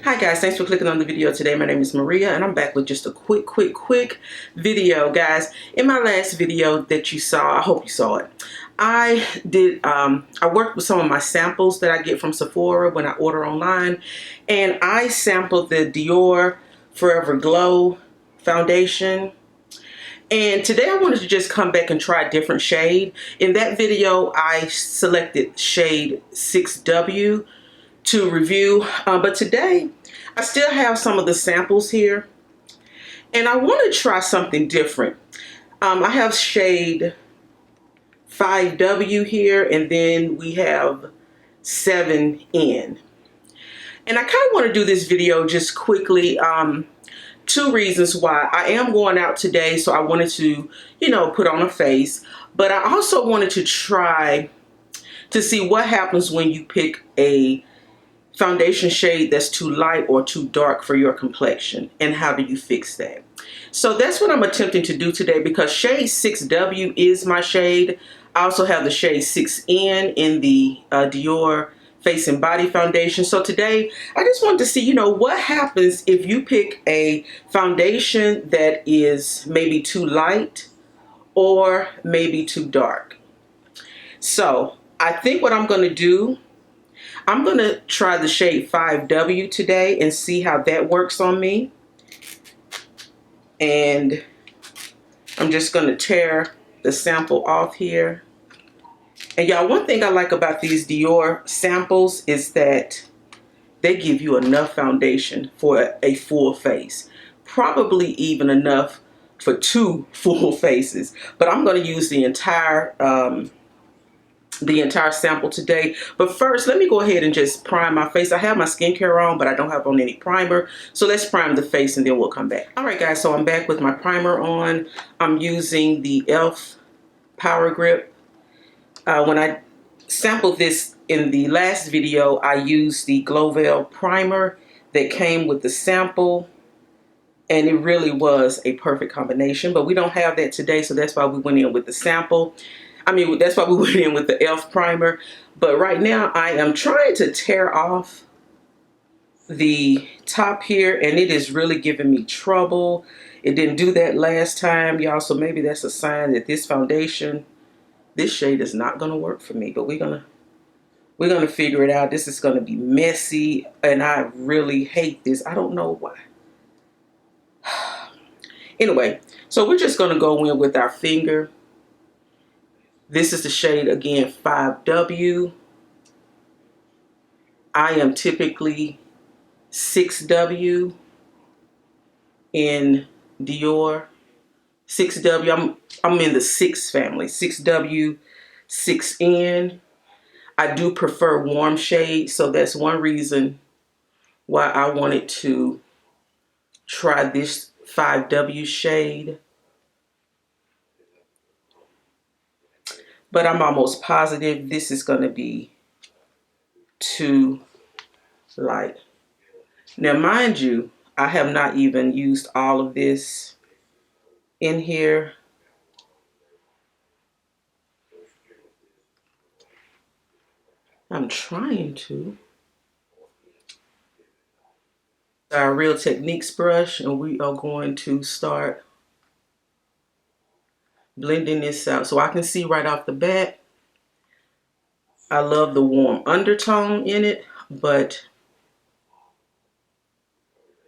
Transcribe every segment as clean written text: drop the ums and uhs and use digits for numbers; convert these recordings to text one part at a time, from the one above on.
Hi guys, thanks for clicking on the video today. My name is Maria and I'm back with just a quick video, guys. In my last video that you saw, I hope you saw it, I worked with some of my samples that I get from Sephora when I order online, and I sampled the Dior Forever Glow foundation. And today I wanted to just come back and try a different shade. In that video, I selected shade 6W to review, but today I still have some of the samples here and I want to try something different. I have shade 5W here, and then we have 7N, and I kind of want to do this video just quickly. Two reasons why. I am going out today, so I wanted to, put on a face, but I also wanted to try to see what happens when you pick a foundation shade that's too light or too dark for your complexion, and how do you fix that. So that's what I'm attempting to do today, because shade 6W is my shade. I also have the shade 6N in the Dior Face and Body Foundation. So today I just wanted to see, what happens if you pick a foundation that is maybe too light or maybe too dark. So I think what I'm going to do, I'm going to try the shade 5W today and see how that works on me. And I'm just going to tear the sample off here. And y'all, one thing I like about these Dior samples is that they give you enough foundation for a full face. Probably even enough for 2 full faces. But I'm going to use the entire sample today. But first, let me go ahead and just prime my face. I have my skincare on, but I don't have on any primer. So let's prime the face and then we'll come back. All right, guys, so I'm back with my primer on. I'm using the e.l.f. Power Grip. When I sampled this in the last video, I used the Glow Veil primer that came with the sample, and it really was a perfect combination. But we don't have that today, so that's why we went in with the sample. That's why we went in with the e.l.f. primer. But right now, I am trying to tear off the top here, and it is really giving me trouble. It didn't do that last time, y'all, so maybe that's a sign that this foundation, this shade is not going to work for me. But we're gonna figure it out. This is going to be messy, and I really hate this. I don't know why. Anyway, so we're just going to go in with our finger. This is the shade, again, 5W. I am typically 6W in Dior. 6W, I'm in the 6 family. 6W, 6N. I do prefer warm shades, so that's one reason why I wanted to try this 5W shade. But I'm almost positive this is going to be too light. Now, mind you, I have not even used all of this in here. I'm trying to. Our Real Techniques brush, and we are going to start blending this out. So I can see right off the bat, I love the warm undertone in it, but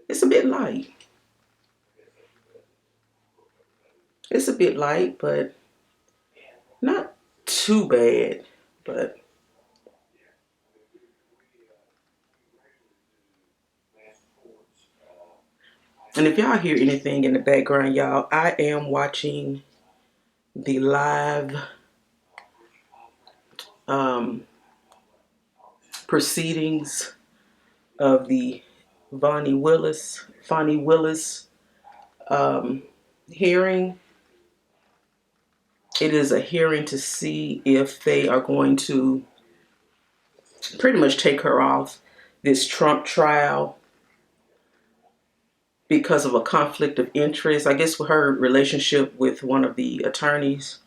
it's a bit light. It's a bit light, but not too bad. But and if y'all hear anything in the background, y'all, I am watching the live proceedings of the Fani Willis hearing. It is a hearing to see if they are going to pretty much take her off this Trump trial because of a conflict of interest. I guess with her relationship with one of the attorneys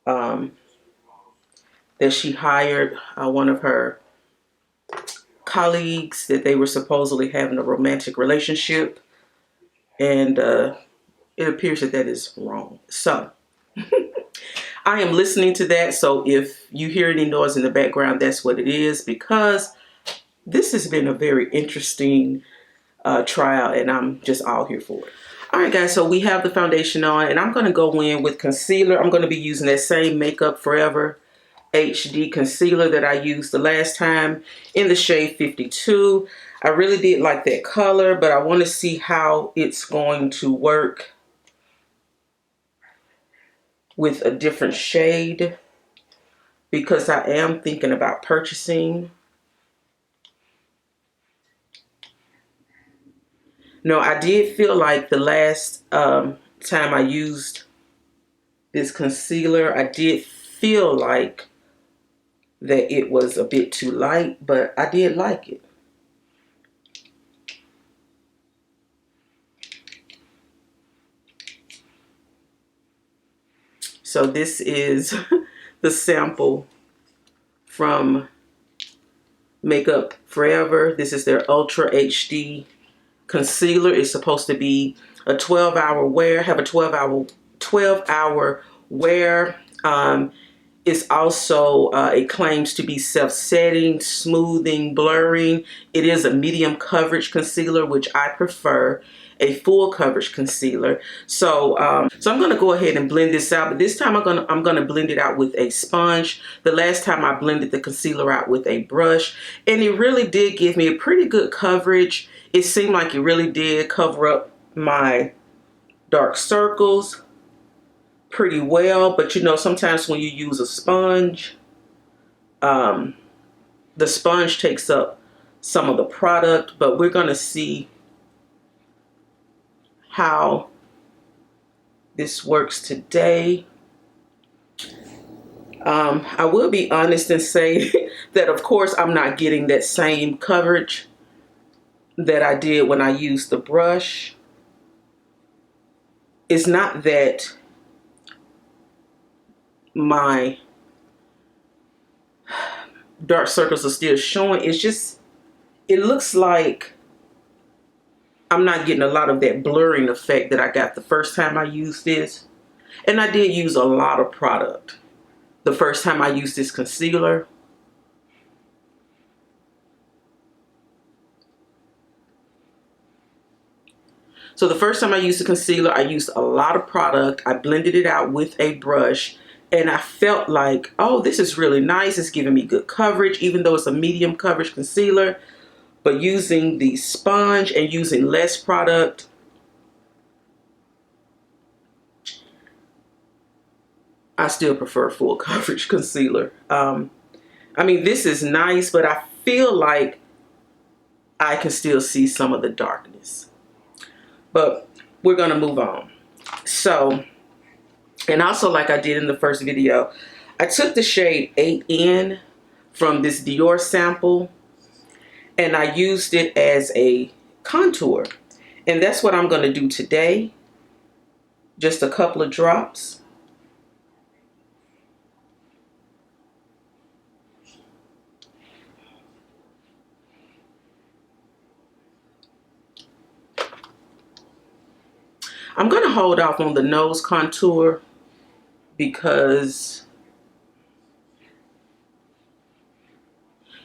that she hired, one of her colleagues that they were supposedly having a romantic relationship, and it appears that that is wrong. So I am listening to that. So if you hear any noise in the background, that's what it is, because this has been a very interesting trial, and I'm just all here for it. All right, guys, so we have the foundation on, and I'm going to go in with concealer. I'm going to be using that same Makeup Forever HD concealer that I used the last time in the shade 52. I really did like that color, but I want to see how it's going to work with a different shade, because I am thinking about purchasing. No, I did feel like the last time I used this concealer, I did feel like that it was a bit too light, but I did like it. So this is the sample from Makeup Forever. This is their Ultra HD concealer. It's supposed to be a 12-hour wear, have a 12-hour wear. It's also, it claims to be self-setting, smoothing, blurring. It is a medium coverage concealer, which I prefer a full coverage concealer. So I'm going to go ahead and blend this out, but this time I'm going to blend it out with a sponge. The last time I blended the concealer out with a brush, and it really did give me a pretty good coverage. It seemed like it really did cover up my dark circles pretty well, but you know, sometimes when you use a sponge, the sponge takes up some of the product, but we're going to see how this works today. I will be honest and say that of course I'm not getting that same coverage that I did when I used the brush. It's not that my dark circles are still showing, it's just, it looks like I'm not getting a lot of that blurring effect that I got the first time I used this. And I did use a lot of product the first time I used this concealer. So the first time I used the concealer, I used a lot of product. I blended it out with a brush, and I felt like, oh, this is really nice. It's giving me good coverage, even though it's a medium coverage concealer. But using the sponge and using less product, I still prefer full coverage concealer. I mean, this is nice, but I feel like I can still see some of the darkness. But we're going to move on. So, and also like I did in the first video, I took the shade 8N from this Dior sample, and I used it as a contour. And that's what I'm going to do today. Just a couple of drops. I'm going to hold off on the nose contour because,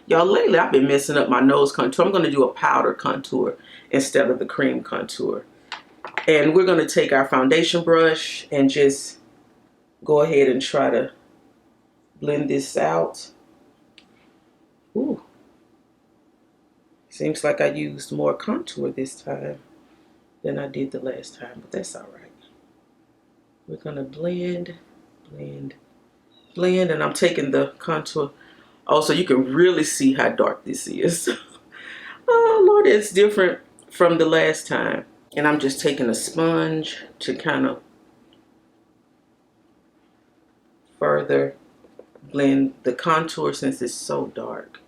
y'all, lately I've been messing up my nose contour. I'm going to do a powder contour instead of the cream contour. And we're going to take our foundation brush and just go ahead and try to blend this out. Ooh. Seems like I used more contour this time than I did the last time, but that's all right. We're going to blend, blend, blend, and I'm taking the contour. Oh, so you can really see how dark this is. Oh, Lord, it's different from the last time. And I'm just taking a sponge to kind of further blend the contour since it's so dark.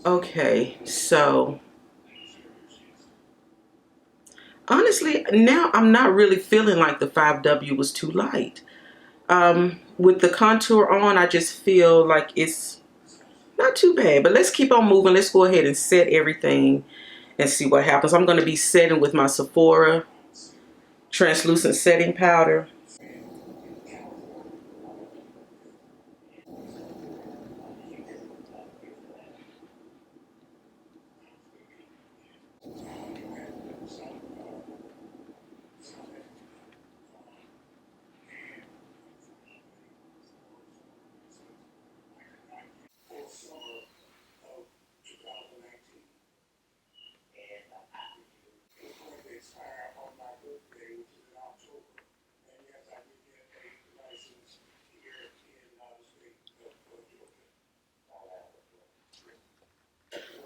Okay, so Honestly, now I'm not really feeling like the 5W was too light. With the contour on, I just feel like it's not too bad. But let's keep on moving. Let's go ahead and set everything and see what happens. I'm going to be setting with my Sephora translucent setting powder.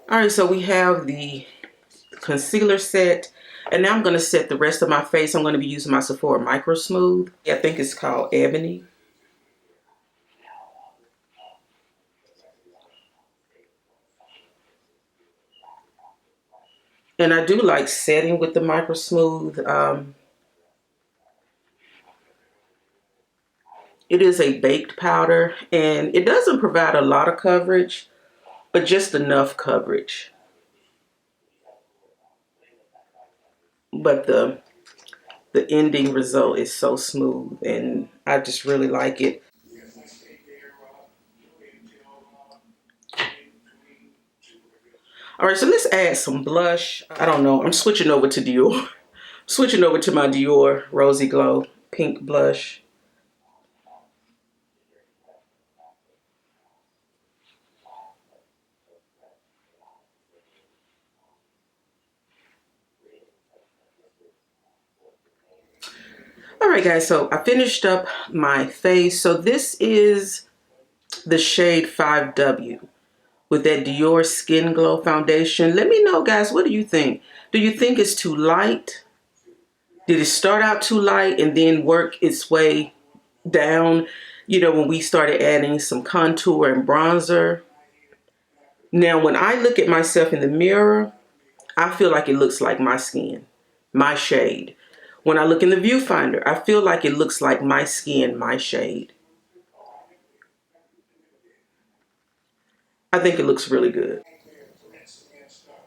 All right, so we have the concealer set. And now I'm going to set the rest of my face. I'm going to be using my Sephora Micro Smooth. I think it's called Ebony. And I do like setting with the Micro Smooth. It is a baked powder, and it doesn't provide a lot of coverage, but just enough coverage. But the ending result is so smooth, and I just really like it. All right, so let's add some blush. I don't know. I'm switching over to Dior. Switching over to my Dior Rosy Glow pink blush. All right, guys, so I finished up my face. So this is the shade 5W with that Dior Skin Glow foundation. Let me know, guys, what do you think? Do you think it's too light? Did it start out too light and then work its way down, when we started adding some contour and bronzer? Now, when I look at myself in the mirror, I feel like it looks like my skin, my shade. When I look in the viewfinder, I feel like it looks like my skin, my shade. I think it looks really good.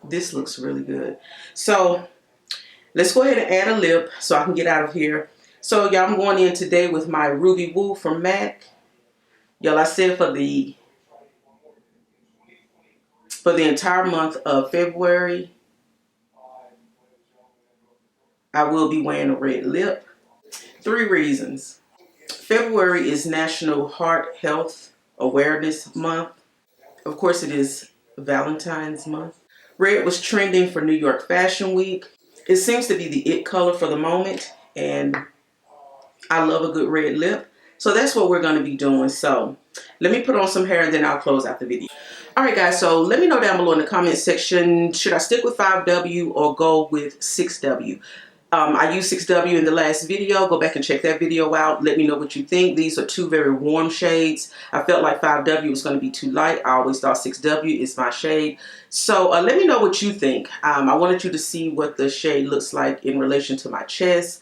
This looks really good. So let's go ahead and add a lip so I can get out of here. So y'all, I'm going in today with my Ruby Woo from MAC. Y'all, I said for the entire month of February, I will be wearing a red lip. 3 reasons. February is National Heart Health Awareness Month. Of course, it is Valentine's month. Red was trending for New York Fashion Week. It seems to be the it color for the moment, and I love a good red lip. So that's what we're going to be doing. So let me put on some hair and then I'll close out the video. All right, guys, so let me know down below in the comment section, should I stick with 5W or go with 6W? I used 6W in the last video. Go back and check that video out. Let me know what you think. These are 2 very warm shades. I felt like 5W was going to be too light. I always thought 6W is my shade. So let me know what you think. I wanted you to see what the shade looks like in relation to my chest.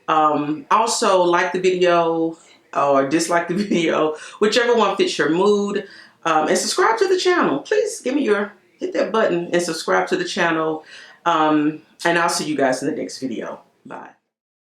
Also, like the video or dislike the video, whichever one fits your mood. And subscribe to the channel. Please hit that button and subscribe to the channel. And I'll see you guys in the next video. Bye.